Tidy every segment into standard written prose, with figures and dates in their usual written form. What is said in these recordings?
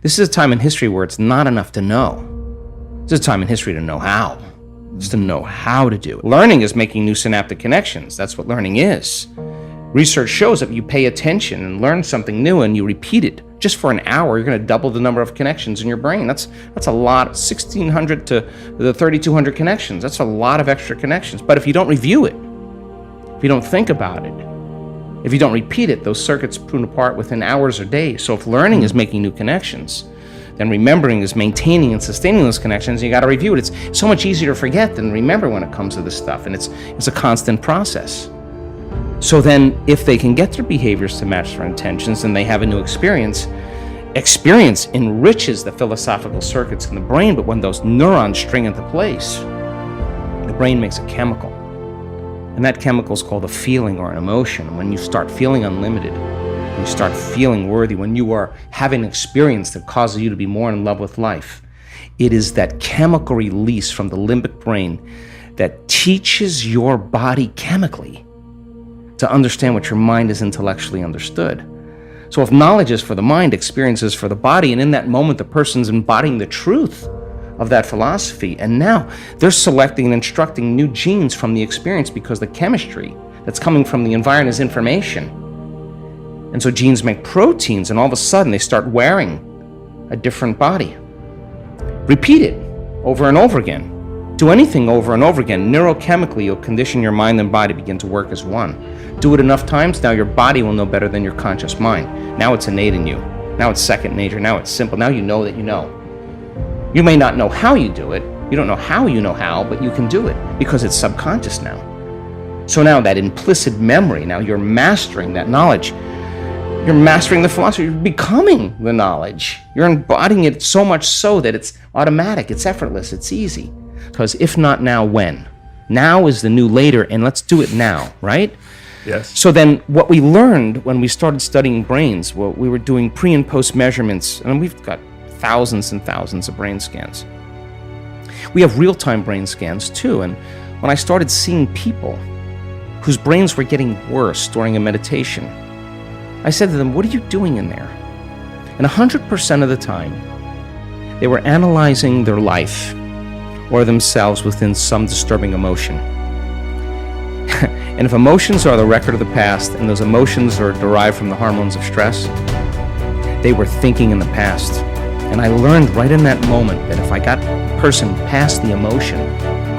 This is a time in history where it's not enough to know. This is a time in history to know how. It's to know how to do it. Learning is making new synaptic connections. That's what learning is. Research shows that you pay attention and learn something new and you repeat it just for an hour, you're going to double the number of connections in your brain. That's a lot, 1,600 to the 3,200 connections. That's a lot of extra connections. But if you don't review it, if you don't think about it, if you don't repeat it, those circuits prune apart within hours or days. So if learning is making new connections, then remembering is maintaining and sustaining those connections. You got to review it. It's so much easier to forget than remember when it comes to this stuff, and it's a constant process. So then, if they can get their behaviors to match their intentions, and they have a new experience. Experience enriches the philosophical circuits in the brain, but when those neurons string into place, the brain makes a chemical. And that chemical is called a feeling or an emotion. When you start feeling unlimited, when you start feeling worthy, when you are having an experience that causes you to be more in love with life, it is that chemical release from the limbic brain that teaches your body chemically to understand what your mind has intellectually understood. So if knowledge is for the mind, experience is for the body, and in that moment the person's embodying the truth of that philosophy, and now they're selecting and instructing new genes from the experience because the chemistry that's coming from the environment is information. And so genes make proteins, and all of a sudden they start wearing a different body. Repeat it over and over again. Do anything over and over again. Neurochemically, you'll condition your mind and body begin to work as one. Do it enough times, now your body will know better than your conscious mind. Now it's innate in you. Now it's second nature. Now it's simple. Now you know that you know. You may not know how you do it. You don't know how, but you can do it because it's subconscious now. So now that implicit memory, now you're mastering that knowledge. You're mastering the philosophy. You're becoming the knowledge. You're embodying it so much so that it's automatic, it's effortless, it's easy. Because if not now, when? Now is the new later, and let's do it now, right? Yes. So then what we learned when we started studying brains, well, we were doing pre and post measurements, and we've got thousands and thousands of brain scans. We have real-time brain scans too, and when I started seeing people whose brains were getting worse during a meditation, I said to them, what are you doing in there? And 100% of the time, they were analyzing their life or themselves within some disturbing emotion. And if emotions are the record of the past, and those emotions are derived from the hormones of stress, they were thinking in the past. And I learned right in that moment that if I got a person past the emotion,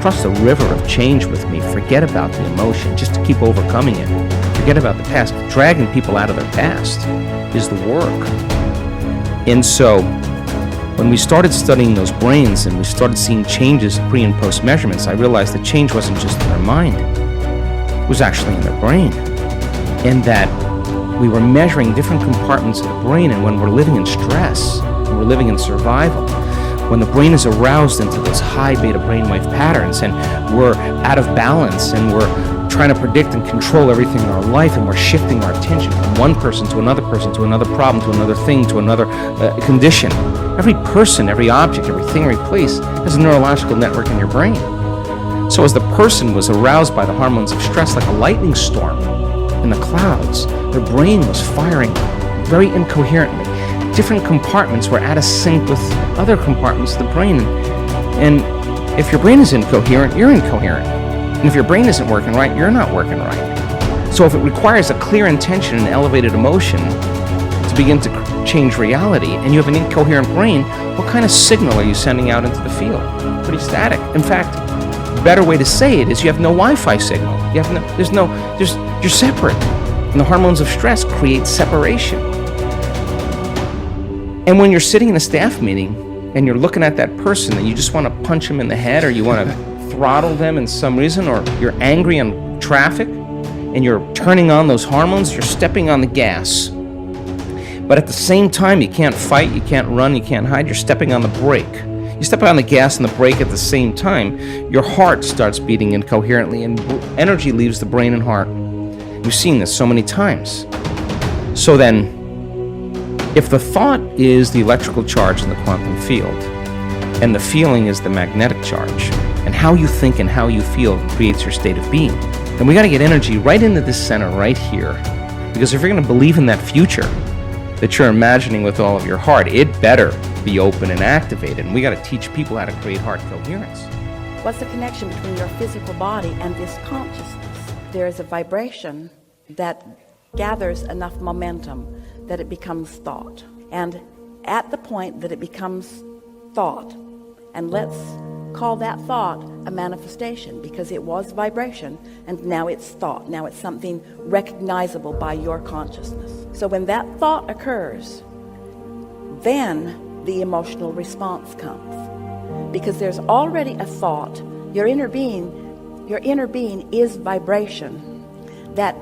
cross the river of change with me, forget about the emotion, just to keep overcoming it, forget about the past, dragging people out of their past is the work. And so, when we started studying those brains and we started seeing changes pre and post measurements, I realized that change wasn't just in their mind, it was actually in their brain. And that we were measuring different compartments of the brain, and when we're living in stress, when we're living in survival, when the brain is aroused into those high beta brainwave patterns and we're out of balance and we're trying to predict and control everything in our life, and we're shifting our attention from one person to another problem, to another thing, to another condition. Every person, every object, everything, every place has a neurological network in your brain. So as the person was aroused by the hormones of stress like a lightning storm in the clouds, their brain was firing very incoherently. Different compartments were out of sync with other compartments of the brain. And if your brain is incoherent, you're incoherent. And if your brain isn't working right, you're not working right. So if it requires a clear intention and elevated emotion to begin to change reality, and you have an incoherent brain, what kind of signal are you sending out into the field? Pretty static. In fact, a better way to say it is you have no Wi-Fi signal. You're separate. And the hormones of stress create separation. And when you're sitting in a staff meeting and you're looking at that person and you just want to punch them in the head, or you want to throttle them in some reason, or you're angry on traffic and you're turning on those hormones, you're stepping on the gas. But at the same time, you can't fight, you can't run, you can't hide, you're stepping on the brake. You step on the gas and the brake at the same time, your heart starts beating incoherently and energy leaves the brain and heart. You've seen this so many times. So then, if the thought is the electrical charge in the quantum field, and the feeling is the magnetic charge, and how you think and how you feel creates your state of being, then we got to get energy right into this center right here. Because if you're going to believe in that future, that you're imagining with all of your heart, it better be open and activated. And we got to teach people how to create heart coherence. What's the connection between your physical body and this consciousness? There is a vibration that gathers enough momentum that it becomes thought. And at the point that it becomes thought, and let's call that thought a manifestation, because it was vibration and now it's thought. Now it's something recognizable by your consciousness. So when that thought occurs, then the emotional response comes, because there's already a thought. Your inner being is vibration that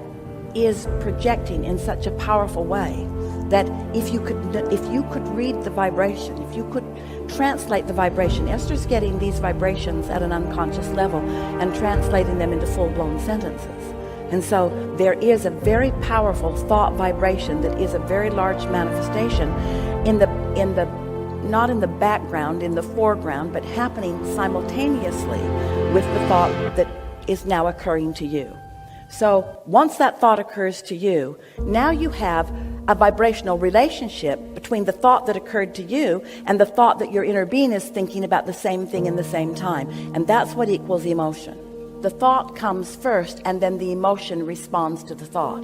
is projecting in such a powerful way that if you could read the vibration, if you could translate the vibration, Esther's getting these vibrations at an unconscious level and translating them into full-blown sentences. And so there is a very powerful thought vibration that is a very large manifestation not in the background, in the foreground, but happening simultaneously with the thought that is now occurring to you. So once that thought occurs to you, now you have a vibrational relationship between the thought that occurred to you and the thought that your inner being is thinking about the same thing in the same time. And that's what equals emotion. The thought comes first, and then the emotion responds to the thought.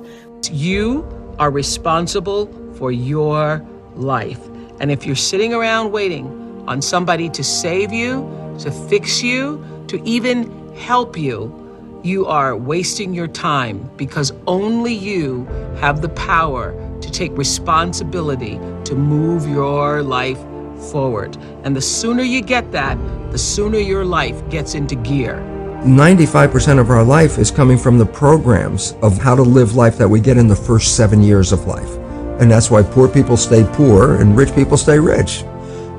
You are responsible for your life. And if you're sitting around waiting on somebody to save you, to fix you, to even help you, you are wasting your time, because only you have the power to take responsibility to move your life forward. And the sooner you get that, the sooner your life gets into gear. 95% of our life is coming from the programs of how to live life that we get in the first 7 years of life. And that's why poor people stay poor and rich people stay rich.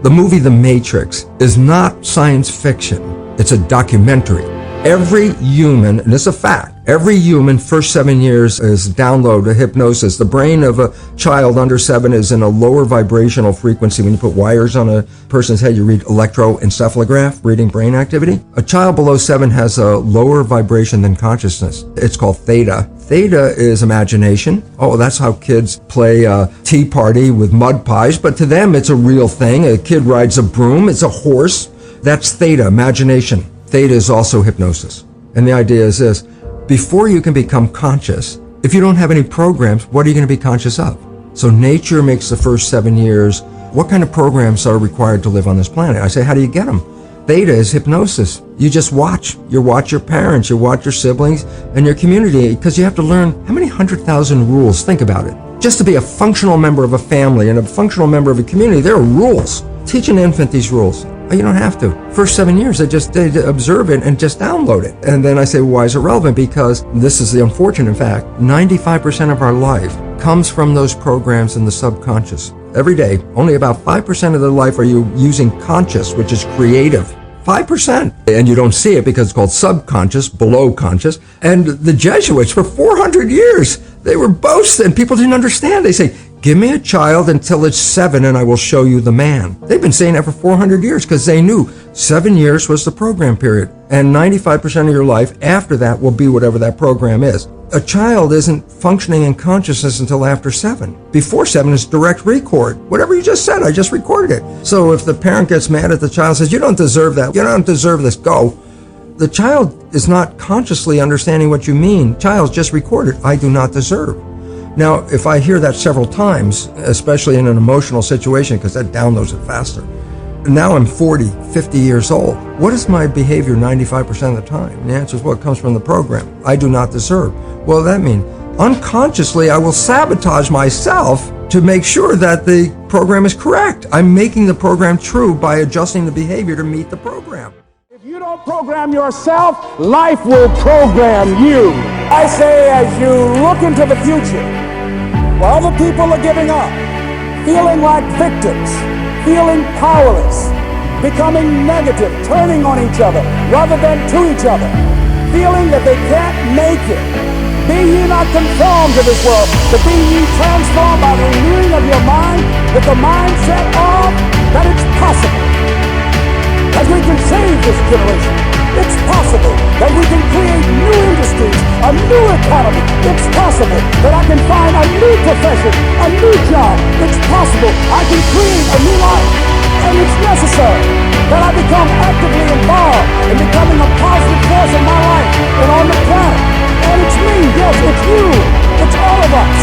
The movie The Matrix is not science fiction. It's a documentary. Every human, and it's a fact, every human first 7 years is download a hypnosis. The brain of a child under 7 is in a lower vibrational frequency. When you put wires on a person's head, you read electroencephalograph, reading brain activity. A child below 7 has a lower vibration than consciousness. It's called theta. Theta is imagination. Oh, that's how kids play tea party with mud pies, but to them it's a real thing. A kid rides a broom, it's a horse. That's theta, imagination. Theta is also hypnosis. And the idea is this: before you can become conscious, if you don't have any programs, what are you going to be conscious of? So nature makes the first 7 years. What kind of programs are required to live on this planet? I say, how do you get them? Theta is hypnosis. You just watch. You watch your parents, you watch your siblings, and your community, because you have to learn how many 100,000 rules. Think about it. Just to be a functional member of a family and a functional member of a community, there are rules. Teach an infant these rules. You don't have to. First 7 years, they observe it and just download it. And then I say, why is it relevant? Because this is the unfortunate fact. 95% of our life comes from those programs in the subconscious. Every day, only about 5% of the life are you using conscious, which is creative. 5%. And you don't see it because it's called subconscious, below conscious. And the Jesuits, for 400 years, they were boasting. People didn't understand. They say, give me a child until it's 7 and I will show you the man. They've been saying that for 400 years because they knew 7 years was the program period. And 95% of your life after that will be whatever that program is. A child isn't functioning in consciousness until after 7. Before 7 is direct record. Whatever you just said, I just recorded it. So if the parent gets mad at the child, says, you don't deserve that, you don't deserve this, go. The child is not consciously understanding what you mean. Child's just recorded, I do not deserve. Now, if I hear that several times, especially in an emotional situation, because that downloads it faster. Now I'm 40, 50 years old. What is my behavior 95% of the time? And the answer is, well, it comes from the program. I do not deserve. Well, that means unconsciously I will sabotage myself to make sure that the program is correct. I'm making the program true by adjusting the behavior to meet the program. If you don't program yourself, life will program you. I say, as you look into the future, while other people are giving up, feeling like victims, feeling powerless, becoming negative, turning on each other rather than to each other, feeling that they can't make it. Be ye not conformed to this world, but be ye transformed by the renewing of your mind, with the mindset of that it's possible. As we can save this generation, it's possible. possible that we can create new industries, a new economy. It's possible that I can find a new profession, a new job. It's possible I can create a new life. And it's necessary that I become actively involved in becoming a positive force in my life and on the planet. And it's me, yes, it's you, it's all of us,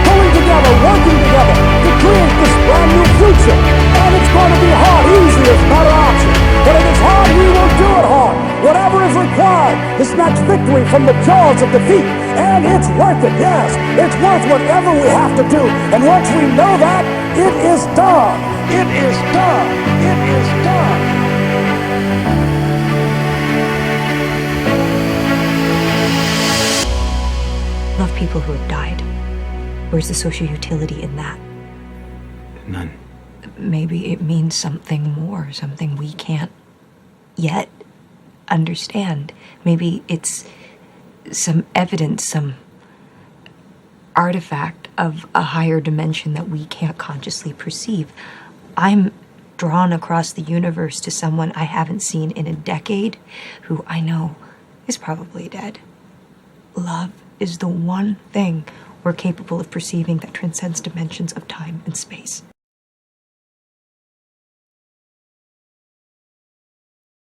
pulling together, working together to create this brand new future. And it's going to be hard. Easy is not an option. But if it's hard, we will do it hard. Whatever is required to snatch victory from the jaws of defeat. And it's worth it, yes. It's worth whatever we have to do. And once we know that, it is done. It is done. It is done. Love people who have died. Where's the social utility in that? None. Maybe it means something more, something we can't yet understand. Maybe it's some evidence, some artifact of a higher dimension that we can't consciously perceive. I'm drawn across the universe to someone I haven't seen in a decade, who I know is probably dead. Love is the one thing we're capable of perceiving that transcends dimensions of time and space.